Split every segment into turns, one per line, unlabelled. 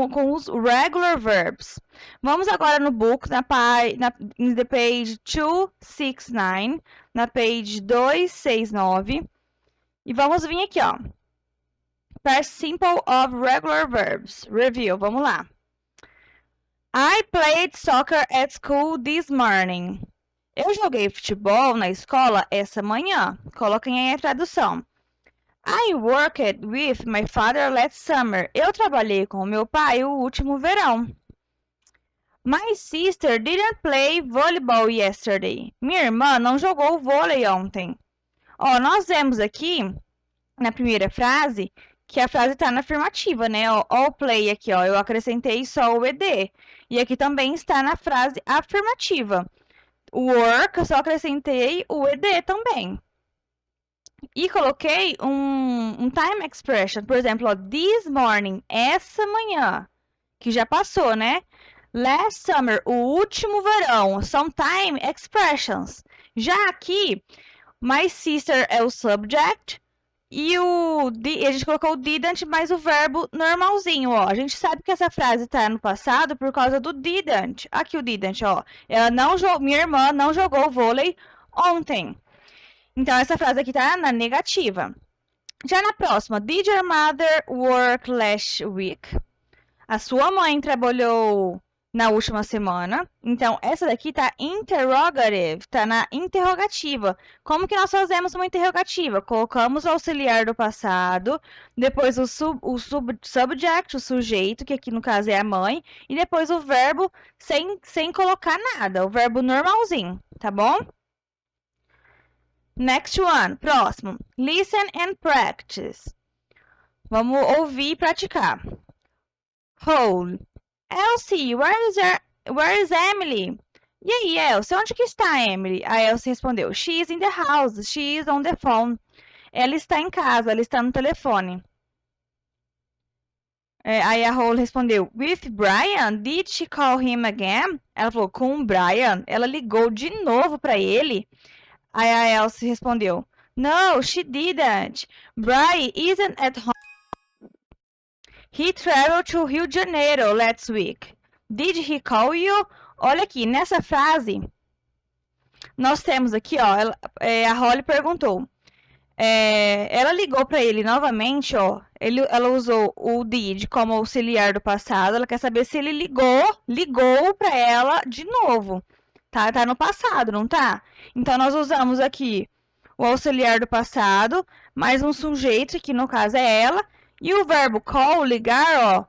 com os regular verbs. Vamos agora no book, in the page 269, na page 269. E vamos vir aqui, ó. Past simple of regular verbs. Review, vamos lá. I played soccer at school this morning. Eu joguei futebol na escola essa manhã. Coloquem aí a tradução. I worked with my father last summer. Eu trabalhei com meu pai o último verão. My sister didn't play volleyball yesterday. Minha irmã não jogou vôlei ontem. Ó, nós vemos aqui, na primeira frase, que a frase está na afirmativa, né? Ó, o play aqui, ó, eu acrescentei só o ED. E aqui também está na frase afirmativa. O work, eu só acrescentei o ED também. E coloquei um time expression, por exemplo, ó, this morning, essa manhã, que já passou, né? Last summer, o último verão, são time expressions. Já aqui, my sister é o subject e a gente colocou o didn't mais o verbo normalzinho, ó. A gente sabe que essa frase tá no passado por causa do didn't. Aqui o didn't, ó. Minha irmã não jogou vôlei ontem. Então, essa frase aqui tá na negativa. Já na próxima, did your mother work last week? A sua mãe trabalhou na última semana. Então, essa daqui tá interrogative, tá na interrogativa. Como que nós fazemos uma interrogativa? Colocamos o auxiliar do passado, depois o subject, o sujeito, que aqui no caso é a mãe, e depois o verbo sem colocar nada, o verbo normalzinho, tá bom? Next one, próximo. Listen and practice. Vamos ouvir e praticar. Hold. Elsie, where is Emily? E aí, Elsie, onde que está a Emily? A Elsie respondeu, she is in the house, she is on the phone. Ela está em casa, ela está no telefone. Aí a Hold respondeu, with Brian, did she call him again? Ela falou, com o Brian, ela ligou de novo para ele. Aí a Elsie respondeu, no, she didn't. Brian isn't at home. He traveled to Rio de Janeiro last week. Did he call you? Olha aqui, nessa frase, nós temos aqui, ó, a Holly perguntou. Ela ligou para ele novamente, ó. Ela usou o did como auxiliar do passado. Ela quer saber se ele ligou para ela de novo. Tá no passado, não tá? Então, nós usamos aqui o auxiliar do passado, mais um sujeito, que no caso é ela, e o verbo call, ligar, ó,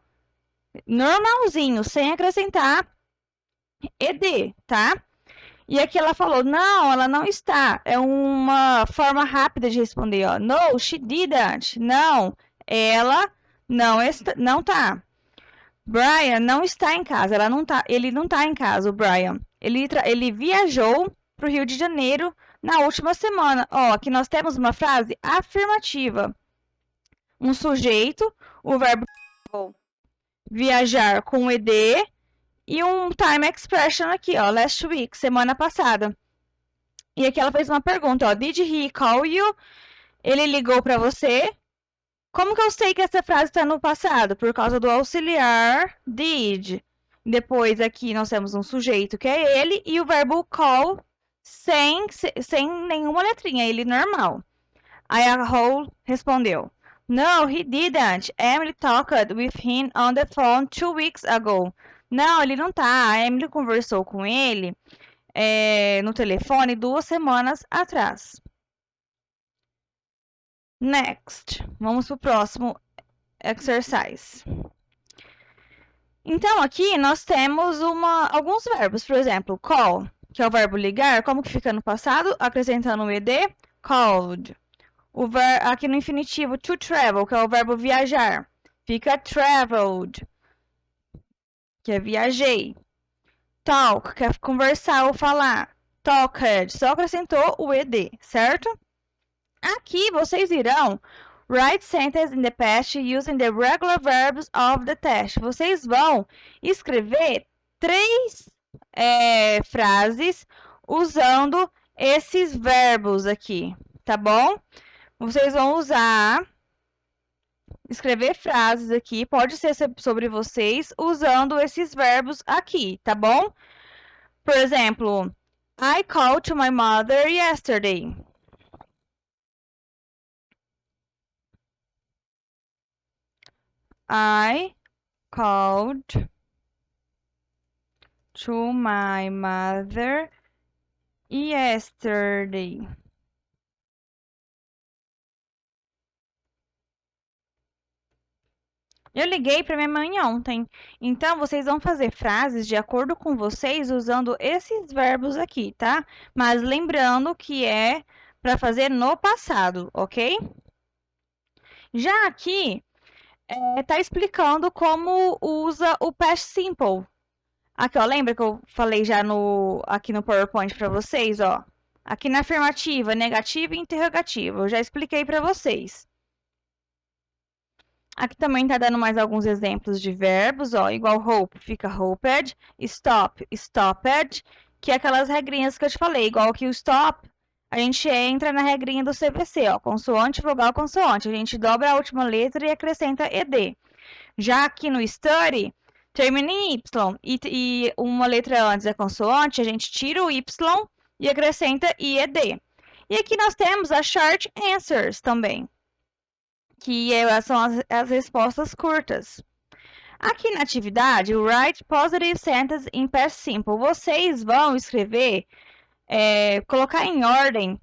normalzinho, sem acrescentar ed, tá? E aqui ela falou, não, ela não está. É uma forma rápida de responder, ó. No, she didn't. Não, ela não tá. Brian não está em casa, ele não tá em casa, o Brian. Ele viajou para o Rio de Janeiro na última semana. Ó, aqui nós temos uma frase afirmativa. Um sujeito, o verbo viajar com ed e um time expression aqui, ó, last week, semana passada. E aqui ela fez uma pergunta, ó, did he call you? Ele ligou para você? Como que eu sei que essa frase está no passado? Por causa do auxiliar did. Depois aqui nós temos um sujeito que é ele e o verbo call sem nenhuma letrinha, ele normal. Aí a Hole respondeu, no, he didn't. Emily talked with him on the phone 2 weeks ago. Não, ele não tá. A Emily conversou com ele no telefone 2 semanas atrás. Next, vamos para o próximo exercise. Então, aqui nós temos alguns verbos. Por exemplo, call, que é o verbo ligar. Como que fica no passado? Acrescentando o ed, called. Aqui no infinitivo, to travel, que é o verbo viajar. Fica traveled, que é viajei. Talk, que é conversar ou falar. Talked, só acrescentou o ed, certo? Aqui vocês irão write sentence in the past using the regular verbs of the test. Vocês vão escrever 3 frases usando esses verbos aqui, tá bom? Vocês vão usar escrever frases aqui, pode ser sobre vocês, usando esses verbos aqui, tá bom? Por exemplo, I called to my mother yesterday. I called to my mother yesterday. Eu liguei para minha mãe ontem. Então, vocês vão fazer frases de acordo com vocês usando esses verbos aqui, tá? Mas lembrando que é para fazer no passado, ok? Já aqui, tá explicando como usa o past simple. Aqui, ó, lembra que eu falei já aqui no PowerPoint para vocês, ó? Aqui na afirmativa, negativa e interrogativa. Eu já expliquei para vocês. Aqui também tá dando mais alguns exemplos de verbos, ó, igual hope fica hoped, stop, stopped, que é aquelas regrinhas que eu te falei, igual que o stop, a gente entra na regrinha do CVC, ó, consoante, vogal, consoante, a gente dobra a última letra e acrescenta ed. Já aqui no study, termina em y e uma letra antes é consoante, a gente tira o y e acrescenta ied. E aqui nós temos as short answers também, que são as respostas curtas. Aqui na atividade, o write positive sentence in past simple. Vocês vão escrever, colocar em ordem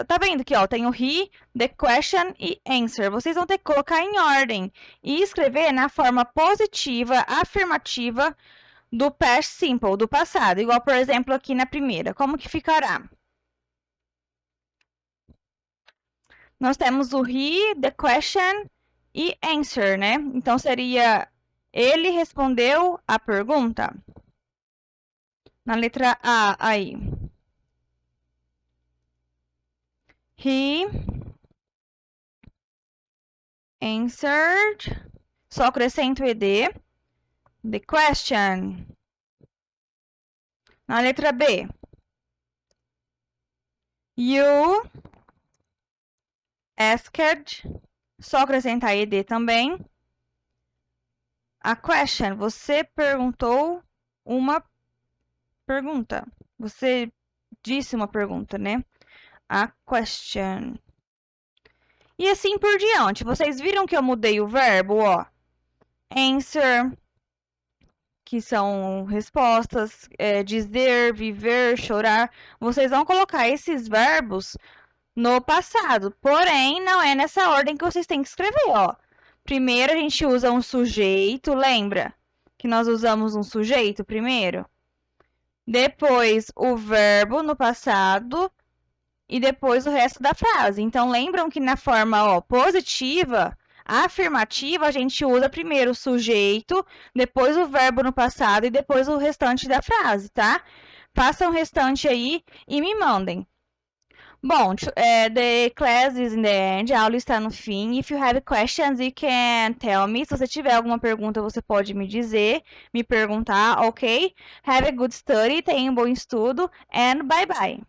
tá vendo aqui, ó, tem o he, the question e answer. Vocês vão ter que colocar em ordem e escrever na forma positiva, afirmativa do past simple, do passado. Igual, por exemplo, aqui na primeira. Como que ficará? Nós temos o he, the question e answer, né? Então, seria ele respondeu a pergunta. Na letra A, aí. He answered. Só acrescento ed. The question. Na letra B. You asked. Só acrescentar ed também. A question. Você perguntou uma pergunta. Você disse uma pergunta, né? A question. E assim por diante. Vocês viram que eu mudei o verbo, ó. Answer, que são respostas, dizer, viver, chorar. Vocês vão colocar esses verbos no passado. Porém, não é nessa ordem que vocês têm que escrever, ó. Primeiro a gente usa um sujeito, lembra? Que nós usamos um sujeito primeiro? Depois o verbo no passado e depois o resto da frase. Então, lembram que na forma, ó, positiva, afirmativa, a gente usa primeiro o sujeito, depois o verbo no passado e depois o restante da frase, tá? Façam o restante aí e me mandem. Bom, the class is in the end, a aula está no fim. If you have questions, you can tell me. Se você tiver alguma pergunta, você pode me dizer, me perguntar, ok? Have a good study, tenha um bom estudo, and bye bye.